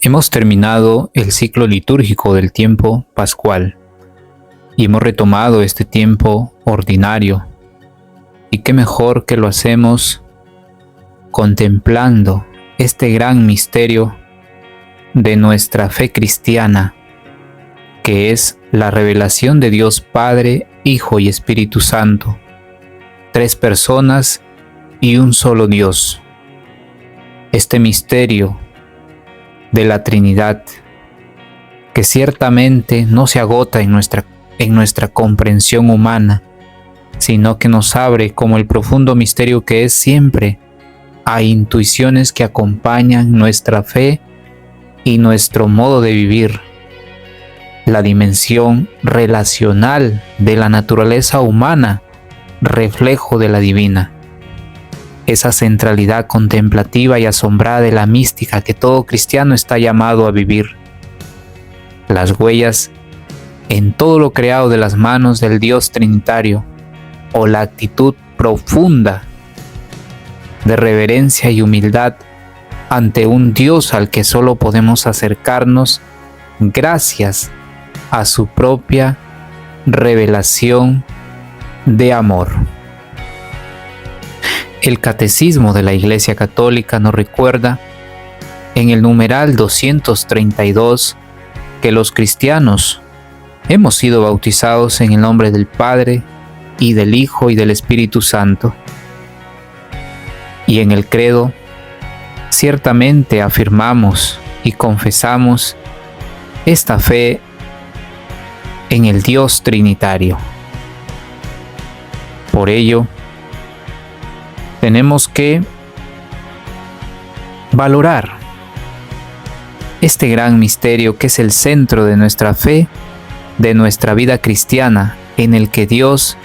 Hemos terminado el ciclo litúrgico del tiempo pascual y hemos retomado este tiempo ordinario. Y qué mejor que lo hacemos contemplando este gran misterio de nuestra fe cristiana, que es la revelación de Dios Padre, Hijo y Espíritu Santo, tres personas y un solo Dios. Este misterio de la Trinidad, que ciertamente no se agota en nuestra comprensión humana, sino que nos abre como el profundo misterio que es siempre a intuiciones que acompañan nuestra fe y nuestro modo de vivir. La dimensión relacional de la naturaleza humana, reflejo de la divina. Esa centralidad contemplativa y asombrada de la mística que todo cristiano está llamado a vivir. Las huellas en todo lo creado de las manos del Dios Trinitario, o la actitud profunda de reverencia y humildad ante un Dios al que solo podemos acercarnos gracias a su propia revelación de amor. El Catecismo de la Iglesia Católica nos recuerda en el numeral 232 que los cristianos hemos sido bautizados en el nombre del Padre y del Hijo y del Espíritu Santo. Y en el credo ciertamente afirmamos y confesamos esta fe en el Dios Trinitario. Por ello, tenemos que valorar este gran misterio que es el centro de nuestra fe, de nuestra vida cristiana, en el que Dios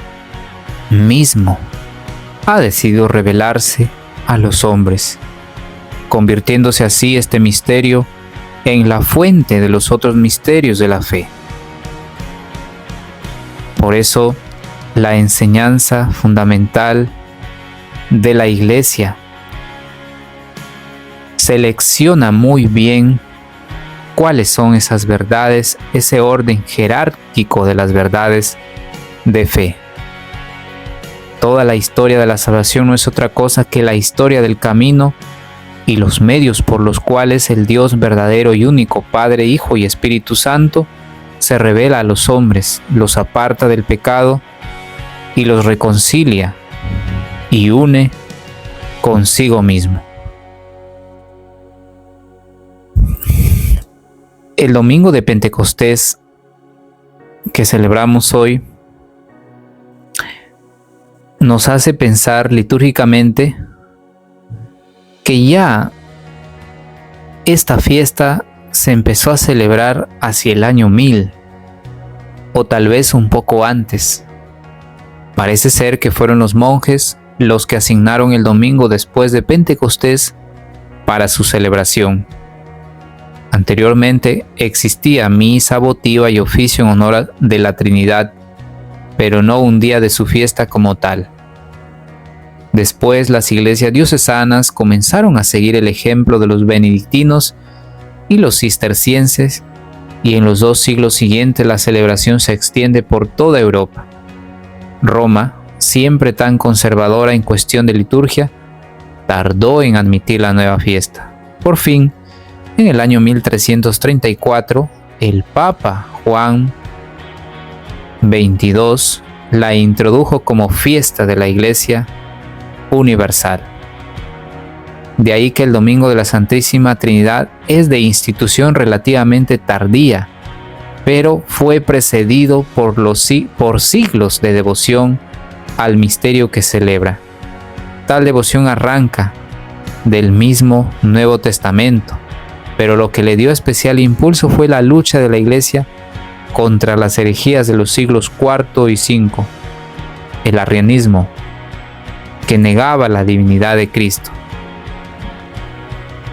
mismo ha decidido revelarse a los hombres, convirtiéndose así este misterio en la fuente de los otros misterios de la fe. Por eso, la enseñanza fundamental de la Iglesia selecciona muy bien cuáles son esas verdades, ese orden jerárquico de las verdades de fe. Toda la historia de la salvación no es otra cosa que la historia del camino y los medios por los cuales el Dios verdadero y único, Padre, Hijo y Espíritu Santo, se revela a los hombres, los aparta del pecado y los reconcilia y une consigo mismo. El domingo de Pentecostés que celebramos hoy nos hace pensar litúrgicamente que ya esta fiesta se empezó a celebrar hacia el año 1000 o tal vez un poco antes. Parece ser que fueron los monjes los que asignaron el domingo después de Pentecostés para su celebración. Anteriormente existía misa votiva y oficio en honor de la Trinidad, pero no un día de su fiesta como tal. Después las iglesias diocesanas comenzaron a seguir el ejemplo de los benedictinos y los cistercienses, y en los 2 siglos siguientes la celebración se extiende por toda Europa. Roma, siempre tan conservadora en cuestión de liturgia, tardó en admitir la nueva fiesta. Por fin, en el año 1334, el Papa Juan XXII la introdujo como fiesta de la Iglesia universal. De ahí que el Domingo de la Santísima Trinidad es de institución relativamente tardía, pero fue precedido por siglos de devoción al misterio que celebra. Tal devoción arranca del mismo Nuevo Testamento, pero lo que le dio especial impulso fue la lucha de la Iglesia contra las herejías de los siglos IV y V, el arrianismo, que negaba la divinidad de Cristo.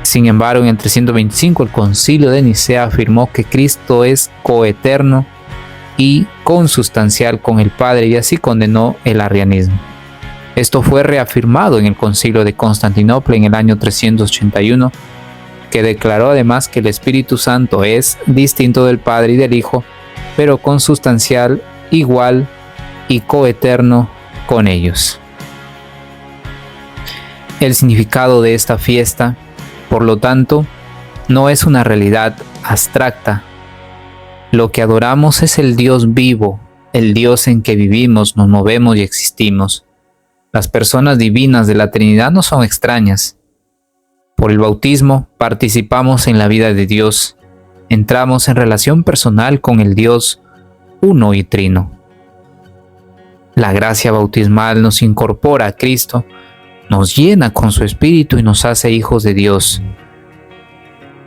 Sin embargo, en el 325 el Concilio de Nicea afirmó que Cristo es coeterno y consustancial con el Padre, y así condenó el arrianismo. Esto fue reafirmado en el Concilio de Constantinopla en el año 381 que declaró además que el Espíritu Santo es distinto del Padre y del Hijo, pero consustancial, igual y coeterno con ellos. El significado de esta fiesta, por lo tanto, no es una realidad abstracta. Lo que adoramos es el Dios vivo, el Dios en que vivimos, nos movemos y existimos. Las personas divinas de la Trinidad no son extrañas. Por el bautismo participamos en la vida de Dios, entramos en relación personal con el Dios uno y trino. La gracia bautismal nos incorpora a Cristo, nos llena con su Espíritu y nos hace hijos de Dios.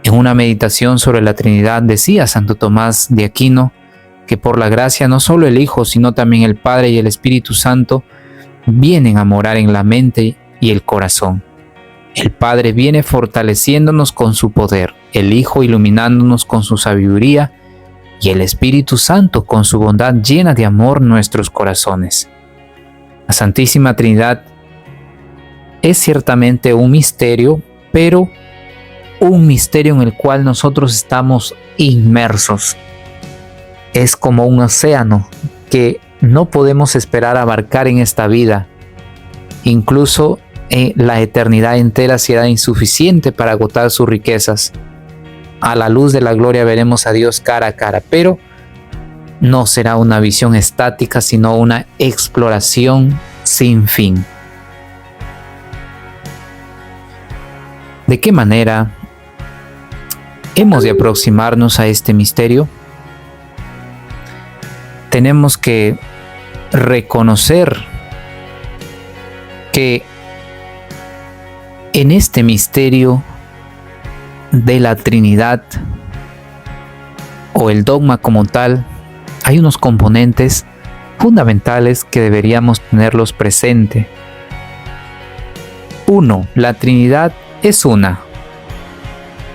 En una meditación sobre la Trinidad decía Santo Tomás de Aquino que por la gracia no solo el Hijo, sino también el Padre y el Espíritu Santo vienen a morar en la mente y el corazón. El Padre viene fortaleciéndonos con su poder, el Hijo iluminándonos con su sabiduría y el Espíritu Santo con su bondad llena de amor nuestros corazones. La Santísima Trinidad es ciertamente un misterio, pero un misterio en el cual nosotros estamos inmersos. Es como un océano que no podemos esperar abarcar en esta vida. Incluso la eternidad entera será insuficiente para agotar sus riquezas. A la luz de la gloria veremos a Dios cara a cara, pero no será una visión estática, sino una exploración sin fin. ¿De qué manera hemos de aproximarnos a este misterio? Tenemos que reconocer que en este misterio de la Trinidad o el dogma como tal hay unos componentes fundamentales que deberíamos tenerlos presente. 1. La Trinidad es una.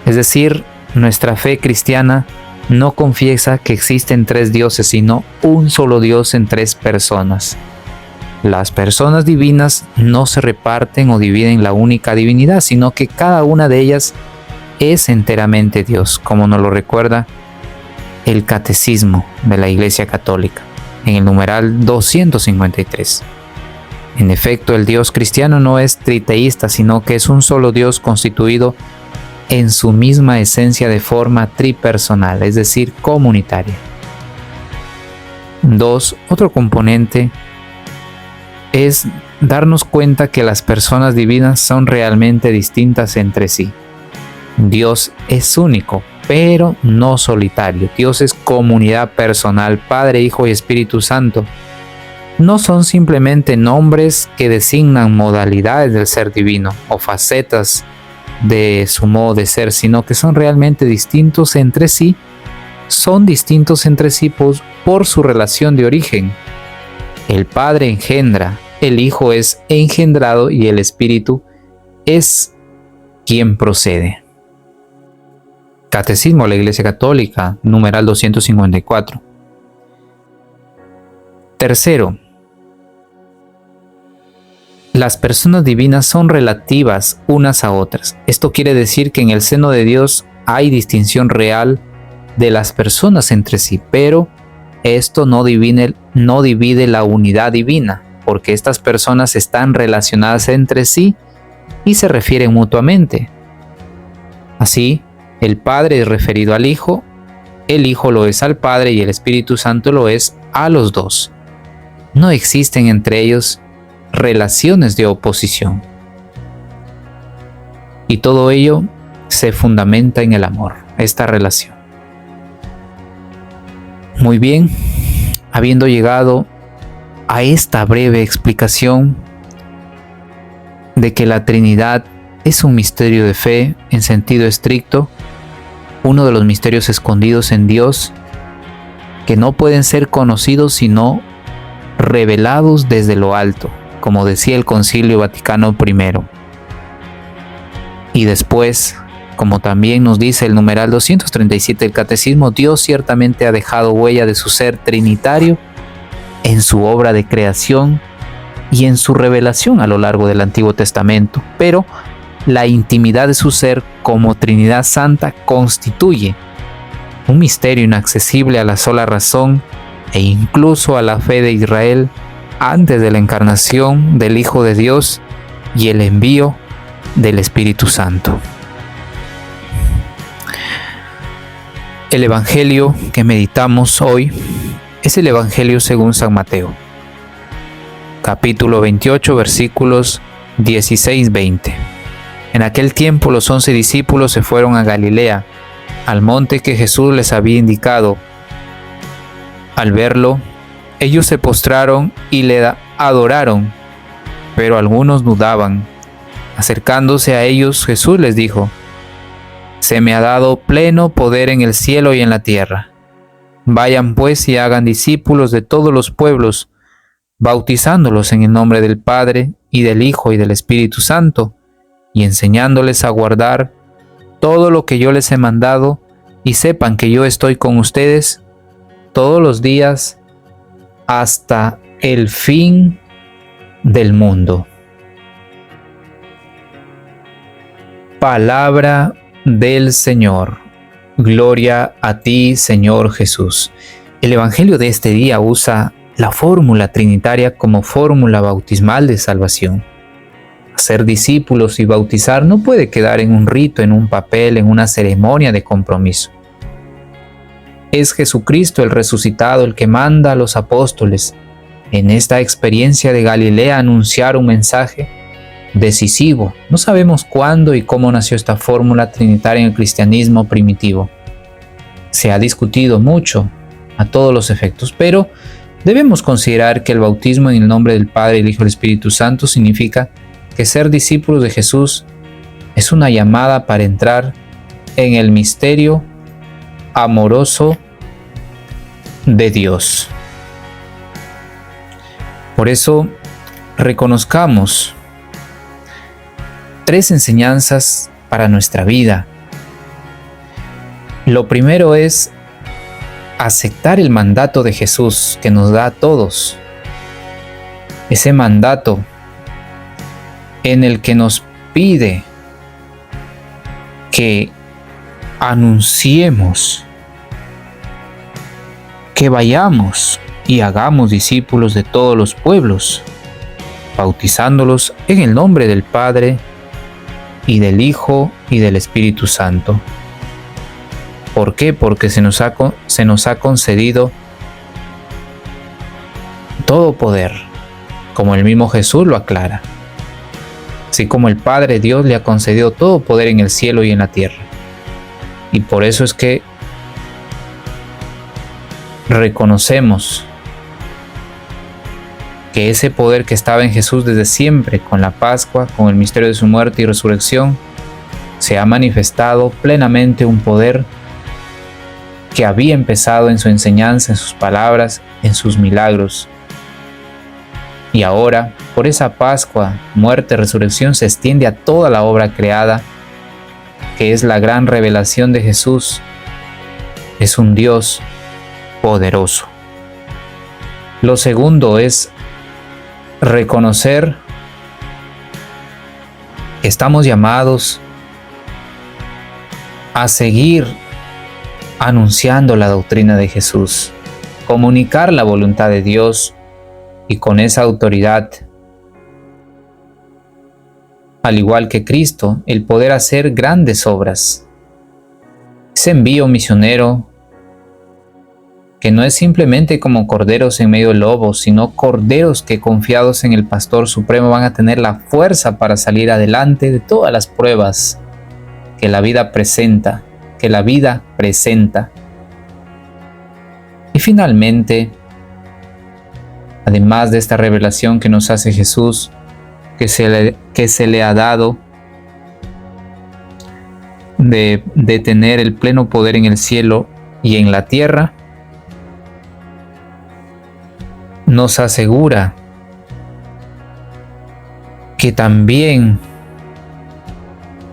Es decir, nuestra fe cristiana no confiesa que existen tres dioses, sino un solo Dios en tres personas. Las personas divinas no se reparten o dividen la única divinidad, sino que cada una de ellas es enteramente Dios, como nos lo recuerda el Catecismo de la Iglesia Católica, en el numeral 253. En efecto, el Dios cristiano no es triteísta, sino que es un solo Dios constituido en su misma esencia de forma tripersonal, es decir, comunitaria. 2. Otro componente es darnos cuenta que las personas divinas son realmente distintas entre sí. Dios es único, pero no solitario. Dios es comunidad personal, Padre, Hijo y Espíritu Santo. No son simplemente nombres que designan modalidades del ser divino o facetas de su modo de ser, sino que son realmente distintos entre sí. Son distintos entre sí por su relación de origen. El Padre engendra, el Hijo es engendrado y el Espíritu es quien procede. Catecismo de la Iglesia Católica, numeral 254. Tercero, las personas divinas son relativas unas a otras. Esto quiere decir que en el seno de Dios hay distinción real de las personas entre sí, pero esto no divide la unidad divina, porque estas personas están relacionadas entre sí y se refieren mutuamente. Así, el Padre es referido al Hijo, el Hijo lo es al Padre y el Espíritu Santo lo es a los dos. No existen entre ellos relaciones de oposición. Y todo ello se fundamenta en el amor, esta relación. Muy bien, habiendo llegado a esta breve explicación de que la Trinidad es un misterio de fe en sentido estricto, uno de los misterios escondidos en Dios que no pueden ser conocidos sino revelados desde lo alto, como decía el Concilio Vaticano I. Y después, como también nos dice el numeral 237 del Catecismo, Dios ciertamente ha dejado huella de su ser trinitario en su obra de creación y en su revelación a lo largo del Antiguo Testamento, pero la intimidad de su ser como Trinidad Santa constituye un misterio inaccesible a la sola razón e incluso a la fe de Israel antes de la encarnación del Hijo de Dios y el envío del Espíritu Santo. El Evangelio que meditamos hoy es el Evangelio según San Mateo, capítulo 28, versículos 16-20. En aquel tiempo los 11 discípulos se fueron a Galilea, al monte que Jesús les había indicado. Al verlo, ellos se postraron y le adoraron, pero algunos dudaban. Acercándose a ellos, Jesús les dijo: «Se me ha dado pleno poder en el cielo y en la tierra. Vayan pues y hagan discípulos de todos los pueblos, bautizándolos en el nombre del Padre y del Hijo y del Espíritu Santo, y enseñándoles a guardar todo lo que yo les he mandado, y sepan que yo estoy con ustedes todos los días hasta el fin del mundo». Palabra del Señor. Gloria a ti, Señor Jesús. El Evangelio de este día usa la fórmula trinitaria como fórmula bautismal de salvación. Ser discípulos y bautizar no puede quedar en un rito, en un papel, en una ceremonia de compromiso. Es Jesucristo el resucitado el que manda a los apóstoles en esta experiencia de Galilea a anunciar un mensaje decisivo. No sabemos cuándo y cómo nació esta fórmula trinitaria en el cristianismo primitivo. Se ha discutido mucho a todos los efectos, pero debemos considerar que el bautismo en el nombre del Padre, el Hijo y el Espíritu Santo significa que ser discípulos de Jesús es una llamada para entrar en el misterio amoroso de Dios. Por eso, reconozcamos 3 enseñanzas para nuestra vida. Lo primero es aceptar el mandato de Jesús que nos da a todos. Ese mandato en el que nos pide que anunciemos, que vayamos y hagamos discípulos de todos los pueblos, bautizándolos en el nombre del Padre y del Hijo y del Espíritu Santo. ¿Por qué? Porque se nos ha concedido todo poder, como el mismo Jesús lo aclara. Así como el Padre Dios le ha concedido todo poder en el cielo y en la tierra. Y por eso es que reconocemos que ese poder que estaba en Jesús desde siempre, con la Pascua, con el misterio de su muerte y resurrección, se ha manifestado plenamente un poder que había empezado en su enseñanza, en sus palabras, en sus milagros. Y ahora, por esa Pascua, muerte, resurrección, se extiende a toda la obra creada, que es la gran revelación de Jesús. Es un Dios poderoso. Lo segundo es reconocer que estamos llamados a seguir anunciando la doctrina de Jesús, comunicar la voluntad de Dios y con esa autoridad, al igual que Cristo, el poder hacer grandes obras. Ese envío misionero que no es simplemente como corderos en medio de lobos, sino corderos que confiados en el Pastor Supremo van a tener la fuerza para salir adelante de todas las pruebas que la vida presenta, Y finalmente, además de esta revelación que nos hace Jesús, que se le ha dado de tener el pleno poder en el cielo y en la tierra, nos asegura que también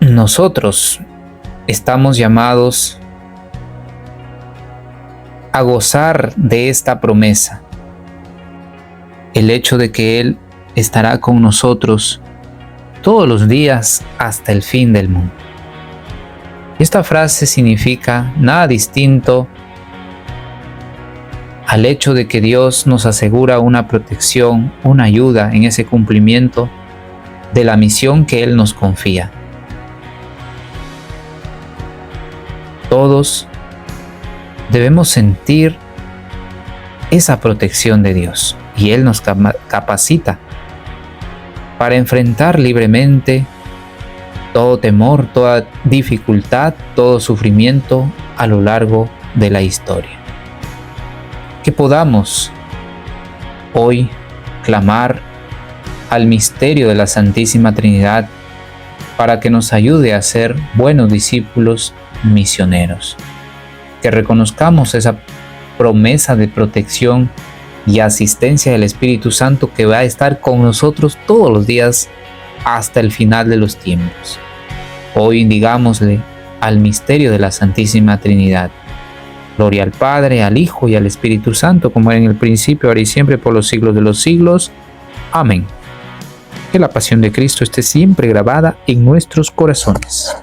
nosotros estamos llamados a gozar de esta promesa, el hecho de que Él estará con nosotros todos los días hasta el fin del mundo. Esta frase significa nada distinto al hecho de que Dios nos asegura una protección, una ayuda en ese cumplimiento de la misión que Él nos confía. Todos debemos sentir esa protección de Dios y Él nos capacita para enfrentar libremente todo temor, toda dificultad, todo sufrimiento a lo largo de la historia. Que podamos hoy clamar al misterio de la Santísima Trinidad para que nos ayude a ser buenos discípulos misioneros. Que reconozcamos esa promesa de protección y asistencia del Espíritu Santo que va a estar con nosotros todos los días hasta el final de los tiempos. Hoy digámosle al misterio de la Santísima Trinidad: gloria al Padre, al Hijo y al Espíritu Santo, como era en el principio, ahora y siempre, por los siglos de los siglos. Amén. Que la pasión de Cristo esté siempre grabada en nuestros corazones.